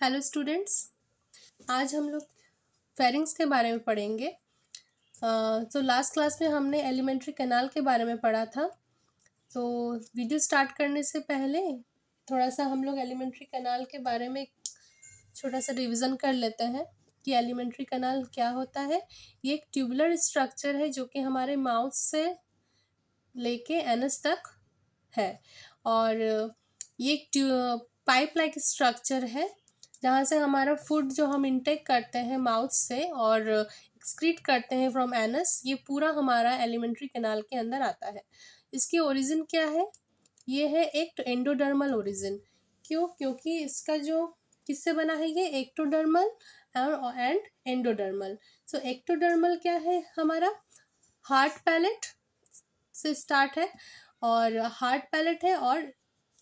Hello students, आज हम लोग फेरिंग्स के बारे में पढ़ेंगे। तो लास्ट क्लास में हमने एलिमेंट्री कैनाल के बारे में पढ़ा था। तो वीडियो स्टार्ट करने से पहले थोड़ा सा हम लोग एलिमेंट्री कैनाल के बारे में छोटा सा रिवीजन कर लेते हैं कि एलिमेंट्री कैनाल क्या होता है। ये एक ट्यूबुलर स्ट्रक्चर है जो कि हमारे माउथ से लेके एनस तक है, और ये एक पाइप लाइक स्ट्रक्चर है जहाँ से हमारा फूड जो हम इंटेक करते हैं माउथ से और एक्सक्रीट करते हैं फ्रॉम एनस, ये पूरा हमारा एलिमेंट्री कैनाल के अंदर आता है। इसकी ओरिजिन क्या है? ये है एक एंडोडर्मल ओरिजिन। क्यों? क्योंकि इसका जो किससे बना है, ये ectodermal and endodermal. So ectodermal क्या है? हमारा हार्ट पैलेट से स्टार्ट है, और हार्ट पैलेट है और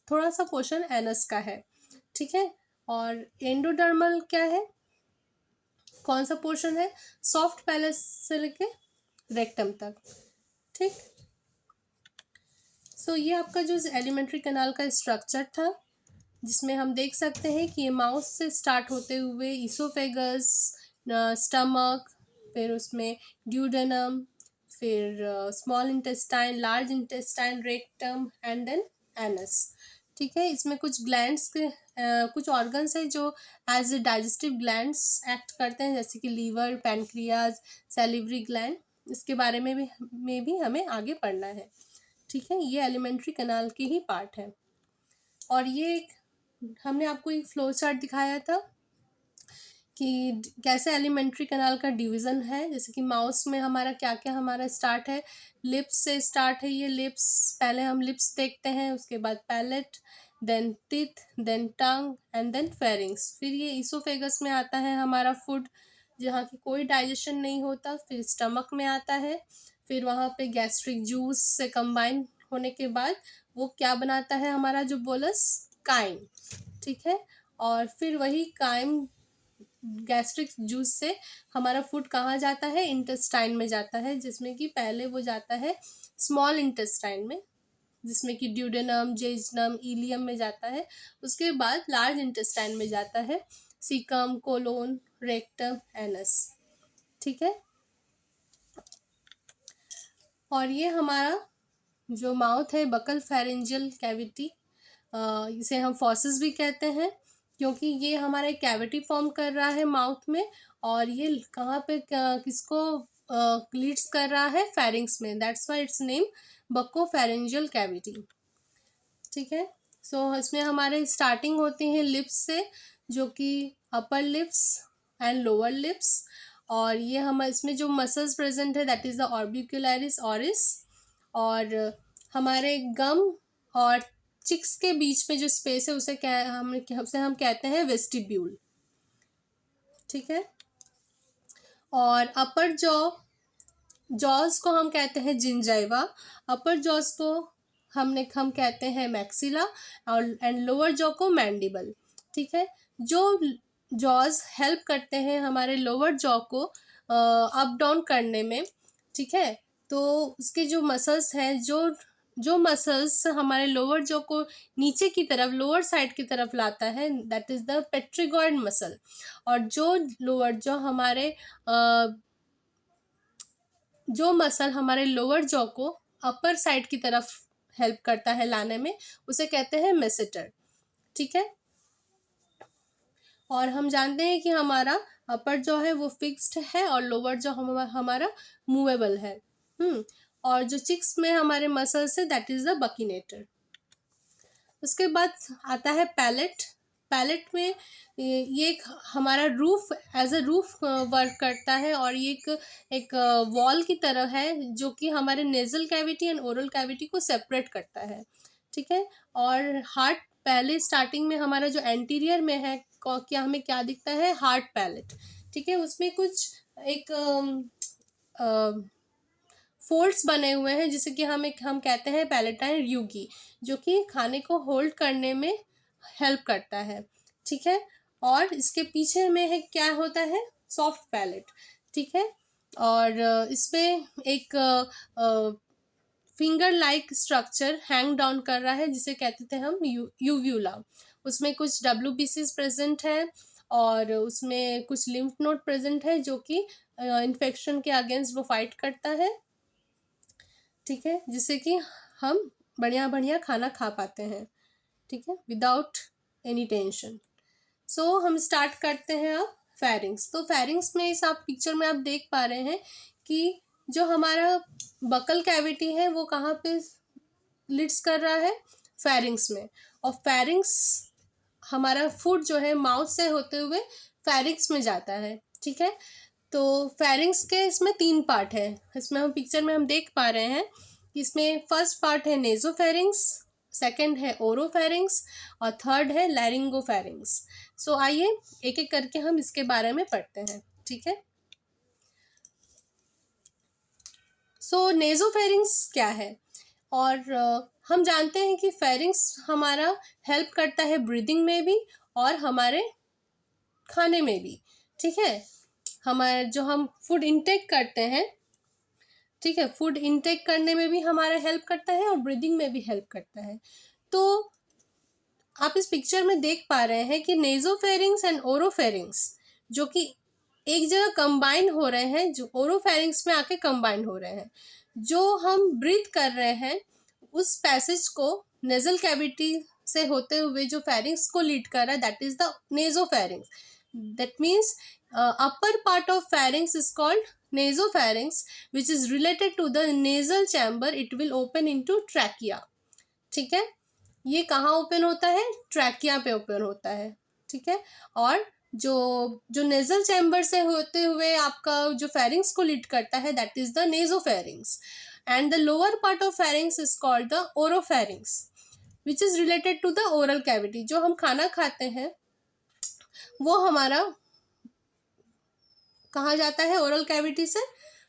थोड़ा सा पोर्शन एनस का है, ठीक है। और एंडोडर्मल क्या है? कौन सा पोर्शन है? सॉफ्ट पैलेट से लेके रेक्टम तक, ठीक। सो ये आपका जो एलिमेंट्री कैनाल का स्ट्रक्चर था, जिसमें हम देख सकते हैं कि ये माउथ से स्टार्ट होते हुए इसोफेगस, स्टमक, फिर उसमें ड्यूडेनम, फिर small intestine, large intestine, rectum and then anus, ठीक है। इसमें कुछ ग्लैंड्स के कुछ ऑर्गन्स हैं जो as a digestive glands act करते हैं, जैसे कि लीवर, पैनक्रियाज, सैलिवरी ग्लैंड। इसके बारे में भी हमें आगे पढ़ना है, ठीक है। ये एलिमेंट्री कैनाल की ही पार्ट है। और ये हमने आपको एक फ्लो चार्ट दिखाया था कि कैसे एलिमेंट्री कैनाल का डिवीज़न है। जैसे कि माउस में हमारा क्या क्या हमारा स्टार्ट है, लिप्स से स्टार्ट है। ये लिप्स, पहले हम लिप्स देखते हैं, उसके बाद palate, then teeth, then tongue and then pharynx. फिर ये इसोफेगस में आता है हमारा फूड, जहाँ की कोई डाइजेशन नहीं होता। फिर स्टमक में आता है, फिर वहाँ पे गैस्ट्रिक जूस से कंबाइन होने के बाद वो क्या बनाता है, हमारा जो बोलस, काइम, ठीक है। और फिर वही काइम गैस्ट्रिक जूस से हमारा फूड कहाँ जाता है? इंटेस्टाइन में जाता है, जिसमें कि पहले वो जाता है स्मॉल इंटेस्टाइन में, जिसमें कि ड्यूडेनम, जेजनम, इलियम में जाता है। उसके बाद लार्ज इंटेस्टाइन में जाता है सीकम, कोलोन, रेक्टम, एनस, ठीक है। और ये हमारा जो माउथ है, बकल फेरेंजियल कैविटी, इसे हम फॉसिस भी कहते हैं, क्योंकि ये हमारा कैविटी फॉर्म कर रहा है माउथ में। और ये कहाँ पे किसको लीड्स कर रहा है? फेरिंग्स में। That's why its name bucco pharyngeal cavity, ठीक है। सो इसमें हमारे स्टार्टिंग होती है लिप्स से, जो कि upper lips and lower lips. और ये हम इसमें जो मसल्स प्रेजेंट है, दैट इज द ऑर्बिक्युलरिस ऑरिस। और हमारे गम और चिक्स के बीच में जो स्पेस है उसे हम कहते हैं वेस्टिब्यूल, ठीक है। और अपर जॉज को हम कहते हैं जिंजाइवा। अपर जॉज को हम कहते हैं मैक्सिला, और एंड लोअर जॉ को मैंडिबल, ठीक है। जो जॉज हेल्प करते हैं हमारे लोअर जॉ को अप डाउन करने में, ठीक है। तो उसके जो मसल्स हैं, जो मसल्स हमारे लोअर जॉ को नीचे की तरफ, लोअर साइड की तरफ लाता है, दैट इज द पेट्रिगॉइड मसल। और जो लोअर जॉ हमारे जो मसल हमारे लोअर जॉ को अपर साइड की तरफ हेल्प करता है लाने में, उसे कहते हैं मेसेटर, ठीक है। और हम जानते हैं कि हमारा अपर जॉ है वो फिक्स्ड है, और लोअर जॉ हमारा मूवेबल है। और जो चिक्स में हमारे मसल्स है, दैट इज द बकिनेटर। उसके बाद आता है पैलेट। पैलेट में ये एक हमारा roof, as a roof work करता है, और ये एक वॉल की तरह है जो कि हमारे nasal cavity and oral cavity को सेपरेट करता है, ठीक है। और हार्ट, पहले स्टार्टिंग में हमारा जो एंटीरियर में है, क्या हमें क्या दिखता है? हार्ट पैलेट, ठीक है। उसमें कुछ एक फोल्ड्स बने हुए हैं, जिसे कि हम कहते हैं पैलेटाइन र्यूगी, जो कि खाने को होल्ड करने में हेल्प करता है, ठीक है। और इसके पीछे में है क्या होता है? सॉफ्ट पैलेट, ठीक है। और इसमें एक finger like structure hang down कर रहा है, जिसे कहते थे हम यूव्यूला। उसमें कुछ WBCs प्रेजेंट है, और उसमें कुछ लिम्फ नोड प्रेजेंट है जो कि इन्फेक्शन के अगेंस्ट वो फाइट करता है, ठीक है, जिससे कि हम बढ़िया बढ़िया खाना खा पाते हैं, ठीक है, विदाउट एनी टेंशन। सो हम स्टार्ट करते हैं अब फेरिंग्स। तो फेरिंग्स में इस आप पिक्चर में आप देख पा रहे हैं कि जो हमारा बकल कैविटी है वो कहाँ पे लिड्स कर रहा है, फेरिंग्स में, और फेरिंग्स हमारा फूड जो है माउथ से होते हुए फेरिंग्स में जाता है, ठीक है। तो फेरिंग्स के इसमें 3 पार्ट है, इसमें हम पिक्चर में हम देख पा रहे हैं कि इसमें फर्स्ट पार्ट है नेजोफेरिंग्स, सेकंड है ओरोफेरिंग्स और थर्ड है लैरिंगोफेरिंग्स। सो आइए एक एक करके हम इसके बारे में पढ़ते हैं, ठीक है। सो नेजोफेरिंग्स क्या है, और हम जानते हैं कि फेरिंग्स हमारा हेल्प करता है ब्रीदिंग में भी और हमारे खाने में भी, ठीक है। हमारे जो हम फूड इंटेक करते हैं, ठीक है, फूड इंटेक करने में भी हमारा हेल्प करता है और ब्रीदिंग में भी हेल्प करता है। तो आप इस पिक्चर में देख पा रहे हैं कि नेजोफेरिंग्स एंड ओरोफेरिंग्स जो कि एक जगह कंबाइन हो रहे हैं, जो ओरोफेरिंग्स में आके कंबाइन हो रहे हैं, जो हम ब्रीथ कर रहे हैं उस पैसेज को नेजल कैविटी से होते हुए जो फेरिंग्स को लीड कर रहा है, that is the nasopharynx. That means upper part of pharynx is called nasopharynx, which is related to the nasal chamber. It will open into trachea, ठीक है। ये कहाँ ओपन होता है, ट्रैकिया पे ओपन होता है, ठीक है। और जो जो नेजल चैम्बर से होते हुए आपका जो फेरिंग्स को लीड करता है, that is the nasopharynx. And the lower part of pharynx is called the oropharynx, which is related to the oral cavity. जो हम खाना खाते हैं वो हमारा कहाँ जाता है, ओरल कैविटी से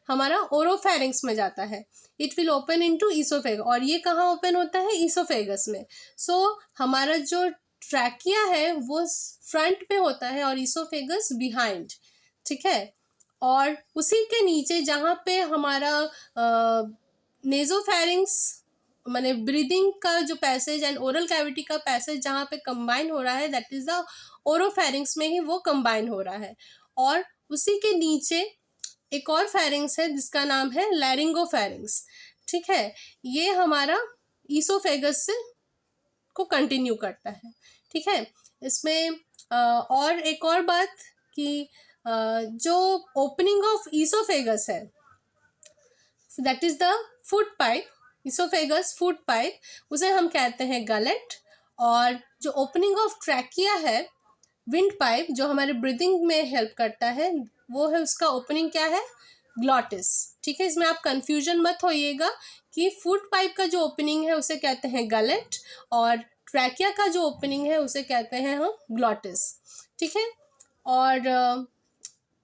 हमारा ओरोफेरिंग्स में जाता है। It will open into oesophagus, और ये कहाँ ओपन होता है, ईसोफेगस में। सो हमारा जो ट्रैकिया है वो फ्रंट पे होता है और ईसोफेगस बिहाइंड, ठीक है। और उसी के नीचे जहाँ पे हमारा नेजोफेरिंग्स माने ब्रीदिंग का जो पैसेज एंड ओरल कैविटी का पैसेज जहाँ पे कंबाइन हो रहा है, दैट इज द ओरोफेरिंग्स में ही वो कंबाइन हो रहा है। और उसी के नीचे एक और फेरिंग्स है जिसका नाम है लैरिंगोफेरिंग्स, ठीक है। ये हमारा ईसोफेगस से को कंटिन्यू करता है, ठीक है। इसमें और एक और बात कि जो ओपनिंग ऑफ ईसोफेगस है, that is the food pipe, oesophagus food pipe, उसे हम कहते हैं गलेट। और जो ओपनिंग ऑफ ट्रैकिया है, विंड पाइप, जो हमारे ब्रीदिंग में हेल्प करता है, वो है उसका ओपनिंग क्या है, ग्लॉटिस, ठीक है। इसमें आप कंफ्यूजन मत होइएगा कि फूड पाइप का जो ओपनिंग है उसे कहते हैं गलेट और ट्रैकिया का जो ओपनिंग है उसे कहते हैं हम ग्लॉटिस, ठीक है। और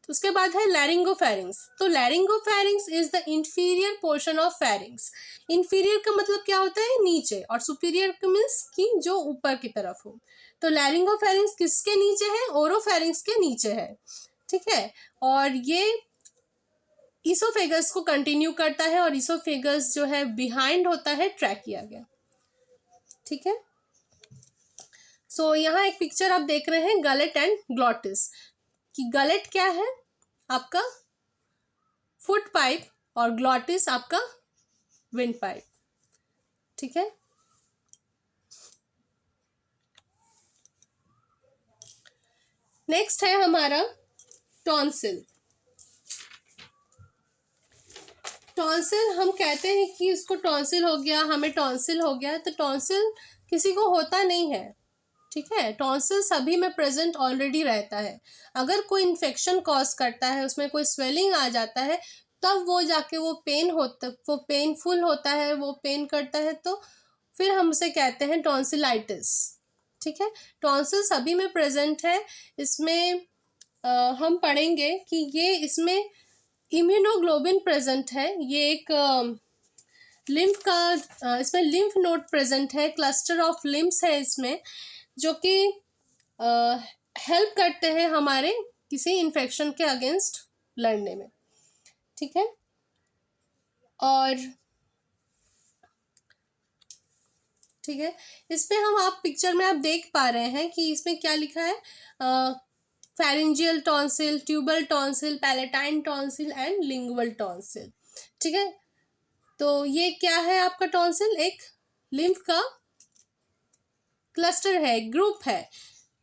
उसके बाद है लैरिंगोफेरिंग्स। तो laryngopharynx is the inferior portion of pharynx. Inferior का मतलब क्या होता है, नीचे, और सुपीरियर का मीन्स कि जो ऊपर की तरफ हो। तो लैरिंगोफेरिंग्स किसके नीचे है, ओरोफेरिंग्स के नीचे है, ठीक है। और ये ईसोफेगस को कंटिन्यू करता है और ईसोफेगस जो है बिहाइंड होता है ट्रैकिया के, ठीक है। सो यहाँ एक पिक्चर आप देख रहे हैं गलेट एंड ग्लॉटिस, कि गलेट क्या है आपका फूड पाइप और ग्लॉटिस आपका विंड पाइप, ठीक है। नेक्स्ट है हमारा टॉन्सिल। टॉन्सिल हम कहते हैं कि इसको टॉन्सिल हो गया, हमें टॉन्सिल हो गया, तो टॉन्सिल किसी को होता नहीं है, ठीक है। टॉन्सिल सभी में प्रेजेंट ऑलरेडी रहता है। अगर कोई इन्फेक्शन कॉज करता है, उसमें कोई स्वेलिंग आ जाता है, तब वो जाके वो पेनफुल होता है, वो पेन करता है, तो फिर हम उसे कहते हैं टॉन्सिलाइटिस, ठीक है। टॉन्सिल सभी में प्रेजेंट है। इसमें हम पढ़ेंगे कि ये इसमें इम्यूनोग्लोबिन प्रेजेंट है, ये एक लिम्फ का इसमें लिम्फ नोड प्रेजेंट है, क्लस्टर ऑफ लिम्फ्स है इसमें, जो कि हेल्प करते हैं हमारे किसी इन्फेक्शन के अगेंस्ट लड़ने में, ठीक है। और ठीक है, इसमें हम आप पिक्चर में आप देख पा रहे हैं कि इसमें क्या लिखा है, pharyngeal tonsil, tubal tonsil, palatine tonsil and lingual tonsil. ठीक है, तो ये क्या है आपका टॉन्सिल? एक लिम्फ का क्लस्टर है, ग्रुप है।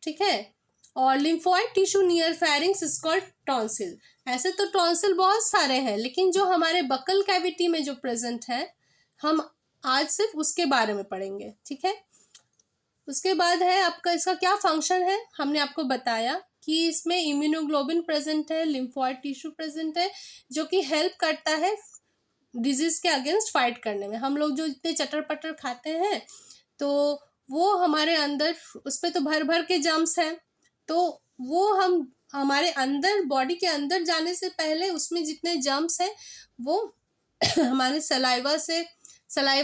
ठीक है, और lymphoid tissue near pharynx is called tonsil. ऐसे तो टॉन्सिल बहुत सारे हैं, लेकिन जो हमारे बकल कैविटी में जो प्रेजेंट है, हम आज सिर्फ उसके बारे में पढ़ेंगे। ठीक है, उसके बाद है आपका इसका क्या फंक्शन है, हमने आपको बताया कि इसमें इम्यूनोग्लोबिन प्रेजेंट है, लिम्फोइड टिश्यू प्रेजेंट है, जो कि हेल्प करता है डिजीज के अगेंस्ट फाइट करने में। हम लोग जो इतने चटर पटर खाते हैं, तो वो हमारे अंदर, उस पर तो भर भर के जर्म्स हैं, तो वो हम हमारे अंदर, बॉडी के अंदर जाने से पहले उसमें जितने जर्म्स हैं वो हमारे सलाइवा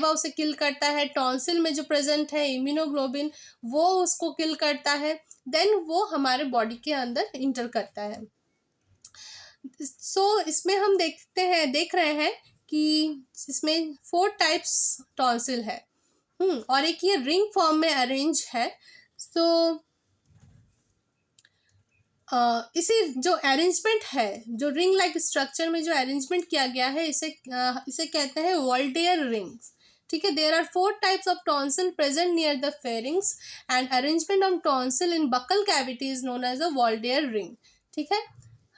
उसे किल करता है। टॉन्सिल में जो प्रेजेंट है इम्यूनोग्लोबिन, वो उसको किल करता है, देन वो हमारे बॉडी के अंदर इंटर करता है। इसमें हम देख रहे हैं कि इसमें 4 टाइप्स टॉन्सिल है। और एक ये रिंग फॉर्म में अरेंज है। इसी जो अरेंजमेंट है, जो रिंग लाइक स्ट्रक्चर में जो अरेंजमेंट किया गया है, इसे कहते हैं वॉल्डेयर रिंग्स। ठीक है, there are 4 types of tonsil present near the pharynx and arrangement of tonsil in buccal cavity is known as a Waldeyer ring. ठीक है,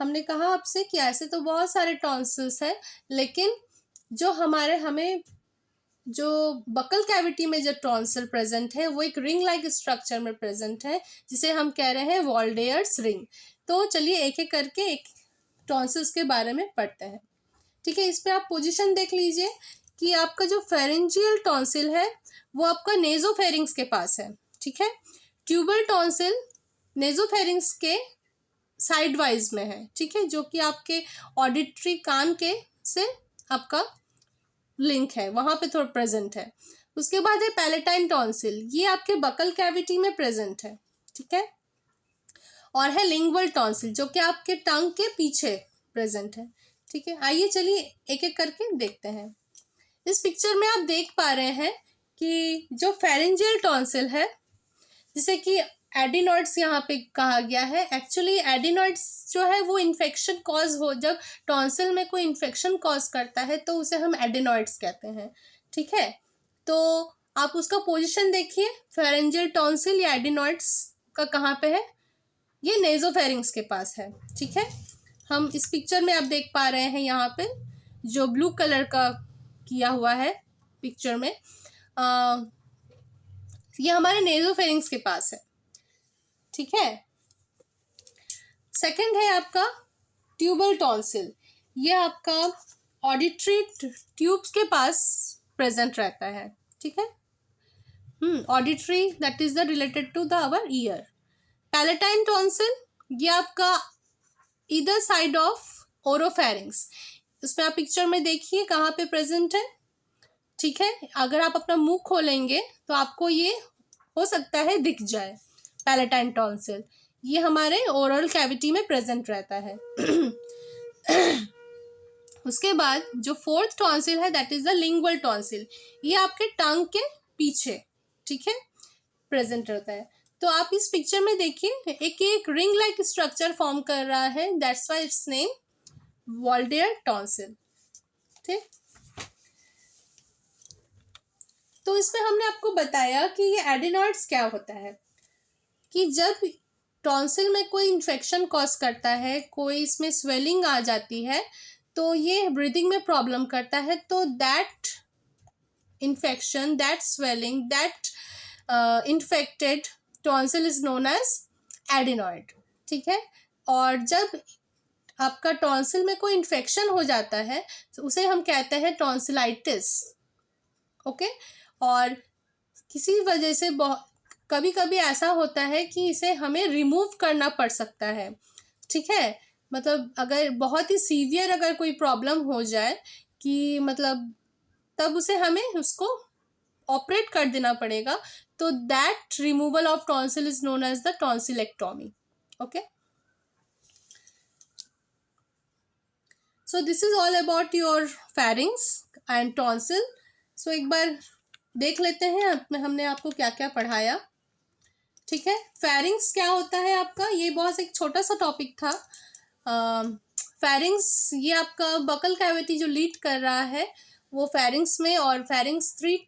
हमने कहा आपसे कि ऐसे तो बहुत सारे टॉन्सिल्स हैं, लेकिन जो हमें जो बकल कैविटी में जो टॉन्सिल प्रेजेंट है, वो एक रिंग लाइक स्ट्रक्चर में प्रेजेंट है, जिसे हम कह रहे हैं वॉल्डेयर्स रिंग। तो चलिए एक एक करके एक टॉन्सिल्स के बारे में पढ़ते हैं। ठीक है, इस पे आप पोजीशन देख लीजिए कि आपका जो फेरेंजियल टॉन्सिल है वो आपका नेजोफेरिंग्स के पास है। ठीक है, ट्यूबल टॉन्सिल नेजोफेरिंग्स के साइड वाइज में है। ठीक है, जो कि आपके ऑडिटरी कान के से आपका लिंक है, वहां पे थोड़ा प्रेजेंट है। उसके बाद है पैलेटाइन टॉन्सिल, ये आपके बकल कैविटी में प्रेजेंट है। ठीक है, और है लिंगुअल टॉन्सिल, जो कि आपके टंग के पीछे प्रेजेंट है। ठीक है, आइए चलिए एक एक करके देखते हैं। इस पिक्चर में आप देख पा रहे हैं कि जो फेरेंजियल टॉन्सिल है, जिसे कि एडिनॉइड्स यहाँ पे कहा गया है। एक्चुअली एडिनॉइड्स जो है वो इन्फेक्शन कॉज हो, जब टॉन्सिल में कोई इन्फेक्शन कॉज करता है तो उसे हम एडिनॉइड्स कहते हैं। ठीक है, तो आप उसका पोजीशन देखिए, फेरेंजियल टॉन्सिल या एडिनॉइड्स का कहाँ पे है? ये नेजोफेरिंग्स के पास है। ठीक है, हम इस पिक्चर में आप देख पा रहे हैं, यहाँ पे जो ब्लू कलर का किया हुआ है पिक्चर में, ये हमारे नेजोफेरिंग्स के पास है। ठीक है, सेकंड है आपका ट्यूबल टॉन्सिल, ये आपका ऑडिटरी ट्यूब्स के पास प्रेजेंट रहता है। ठीक है, auditory, that is the related to the our ear. Palatine tonsil, ये आपका इधर साइड ऑफ ओरोफेरिंग्स, उसमें आप पिक्चर में देखिए कहाँ पे प्रेजेंट है। ठीक है, अगर आप अपना मुंह खोलेंगे तो आपको ये हो सकता है दिख जाए। पैलेटाइन टॉन्सिल ये हमारे ओरल कैविटी में प्रेजेंट रहता है। उसके बाद जो 4th टॉन्सिल है, that is the lingual tonsil, ये आपके टंग के पीछे, ठीक है, प्रेजेंट रहता है। तो आप इस पिक्चर में देखिए एक रिंग लाइक स्ट्रक्चर फॉर्म कर रहा है, that's why its name Waldeyer tonsil. ठीक, तो इसमें हमने आपको बताया कि ये एडिनॉइड्स क्या होता है, कि जब टॉन्सिल में कोई इन्फेक्शन कॉज करता है, कोई इसमें स्वेलिंग आ जाती है, तो ये ब्रीदिंग में प्रॉब्लम करता है, तो that infection, that swelling, that infected tonsil is known as adenoid. ठीक है, और जब आपका टॉन्सिल में कोई इन्फेक्शन हो जाता है तो उसे हम कहते हैं टॉन्सिलाइटिस। ओके, और किसी वजह से कभी कभी ऐसा होता है कि इसे हमें रिमूव करना पड़ सकता है। ठीक है, मतलब अगर बहुत ही सीवियर अगर कोई प्रॉब्लम हो जाए कि मतलब तब हमें उसको ऑपरेट कर देना पड़ेगा, तो that removal of tonsil is known as the tonsillectomy. Okay, so this is all about your pharynx and tonsil. So एक बार देख लेते हैं हमने आपको क्या क्या पढ़ाया। ठीक है। फेरिंग्स क्या होता है आपका, ये बहुत एक छोटा सा टॉपिक था। फेरिंग्स ये आपका बकल कैविटी जो लीड कर रहा है वो फेरिंग्स में, और फेरिंग्स 3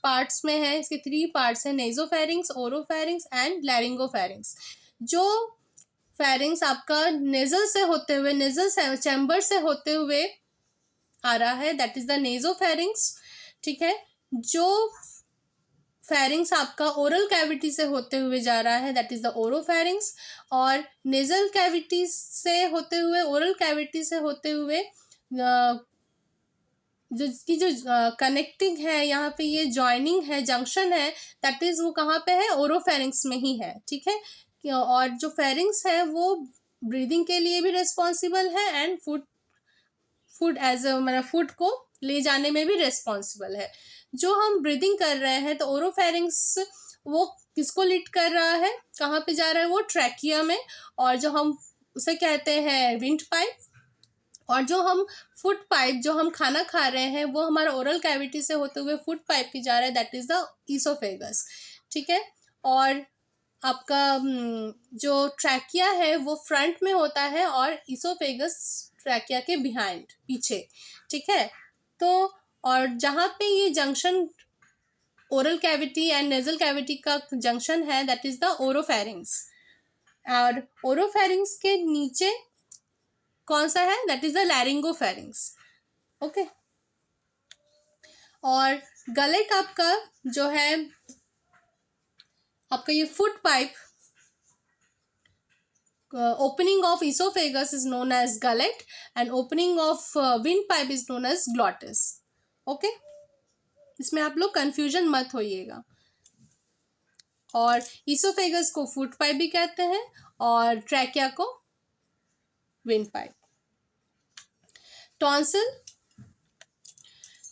पार्ट्स में है। इसके 3 पार्ट्स हैं, नेजोफेरिंग्स, ओरोफेरिंग्स एंड लैरिंगोफेरिंग्स। जो फेरिंग्स आपका नेजल से होते हुए, नेजल चैम्बर से होते हुए आ रहा है, दैट इज द नेजोफेरिंग्स। ठीक है। जो फेरिंग्स आपका ओरल कैविटी से होते हुए जा रहा है, दैट इज द ओरोफेरिंग्स। और नेजल कैविटी से होते हुए, ओरल कैविटी से होते हुए जो इसकी जो कनेक्टिंग है, यहाँ पे ये जॉइनिंग है, जंक्शन है, दैट इज वो कहाँ पे है, ओरोफेरिंग्स में ही है। ठीक है। और जो फेरिंग्स है वो ब्रीदिंग के लिए भी रिस्पॉन्सिबल है एंड फूड एज मतलब फूड को ले जाने में भी रिस्पॉन्सिबल है। जो हम ब्रीदिंग कर रहे हैं तो ओरोफेरिंग्स वो किसको लीड कर रहा है, कहाँ पे जा रहा है, वो ट्रैकिया में। और जो हम उसे कहते हैं विंड पाइप, और जो हम फूड पाइप, जो हम खाना खा रहे हैं, वो हमारा ओरल कैविटी से होते हुए फूड पाइप की जा रहा है, दैट इज द ईसोफेगस। ठीक है। और आपका जो ट्रैकिया है वो फ्रंट में होता है और ईसोफेगस ट्रैकिया के बिहाइंड, पीछे। ठीक है। तो और जहाँ पे ये junction oral cavity and nasal cavity का जंक्शन है, दैट इज द ओरोफेरिंग्स। और ओरोफेरिंग्स के नीचे कौन सा है, दैट इज द लैरिंगोफेरिंग्स। ओके। और गलेट आपका जो है, आपका ये food pipe, opening of esophagus is known as gullet and opening of windpipe is known as glottis. Okay. इसमें आप लोग कंफ्यूजन मत होइएगा। और ईसोफेगस को फूड पाइप भी कहते हैं और ट्रैकिया को विंड पाइप। टॉन्सिल,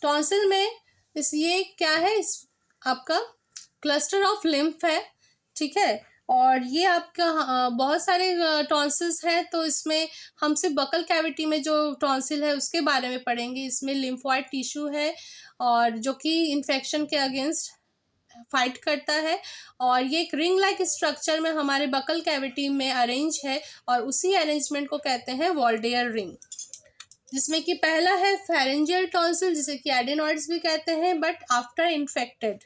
टॉन्सिल में ये क्या है, इस आपका क्लस्टर ऑफ लिम्फ है। ठीक है। और ये आपका बहुत सारे टॉन्सिल्स हैं, तो इसमें हम सिर्फ बकल कैविटी में जो टॉन्सिल है उसके बारे में पढ़ेंगे। इसमें लिम्फॉइड टिश्यू है और जो कि इन्फेक्शन के अगेंस्ट फाइट करता है। और ये एक रिंग लाइक स्ट्रक्चर में हमारे बकल कैविटी में अरेंज है, और उसी अरेंजमेंट को कहते हैं वॉल्डेयर रिंग। जिसमें कि पहला है फेरेंजियल टॉन्सिल, जिसे कि एडेनॉइड्स भी कहते हैं, बट आफ्टर इन्फेक्टेड।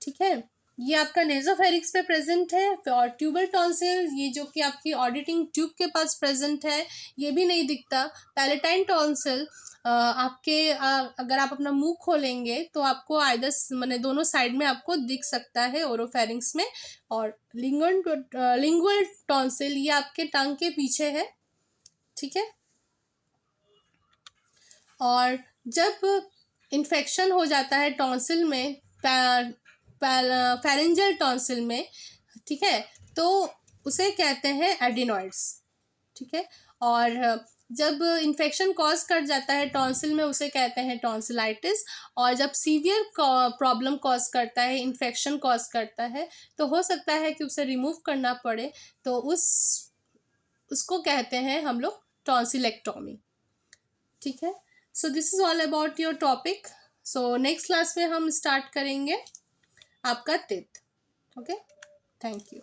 ठीक है। ये आपका नेजोफेरिक्स पे प्रेजेंट है। और ट्यूबल टॉन्सिल, ये जो कि आपकी ऑडिटिंग ट्यूब के पास प्रेजेंट है, ये भी नहीं दिखता। पैलेटाइन टॉन्सिल आपके अगर आप अपना मुंह खोलेंगे तो आपको आइदर मैंने दोनों साइड में आपको दिख सकता है ओरोफेरिंग्स में। और लिंगुअल टॉन्सिल ये आपके टंग के पीछे है। ठीक है। और जब इन्फेक्शन हो जाता है टॉन्सिल में, फेरेंजियल टॉन्सिल में, ठीक है, तो उसे कहते हैं एडिनॉइड्स। ठीक है। और जब इन्फेक्शन कॉज कर जाता है टॉन्सिल में, उसे कहते हैं टॉन्सिलाइटिस। और जब सीवियर प्रॉब्लम कॉज करता है, इन्फेक्शन कॉज करता है, तो हो सकता है कि उसे रिमूव करना पड़े, तो उसको कहते हैं हम लोग टॉन्सिलेक्टोमी। ठीक है। सो this is all about your topic. So next class में हम स्टार्ट करेंगे आपका टेथ। Okay, thank you.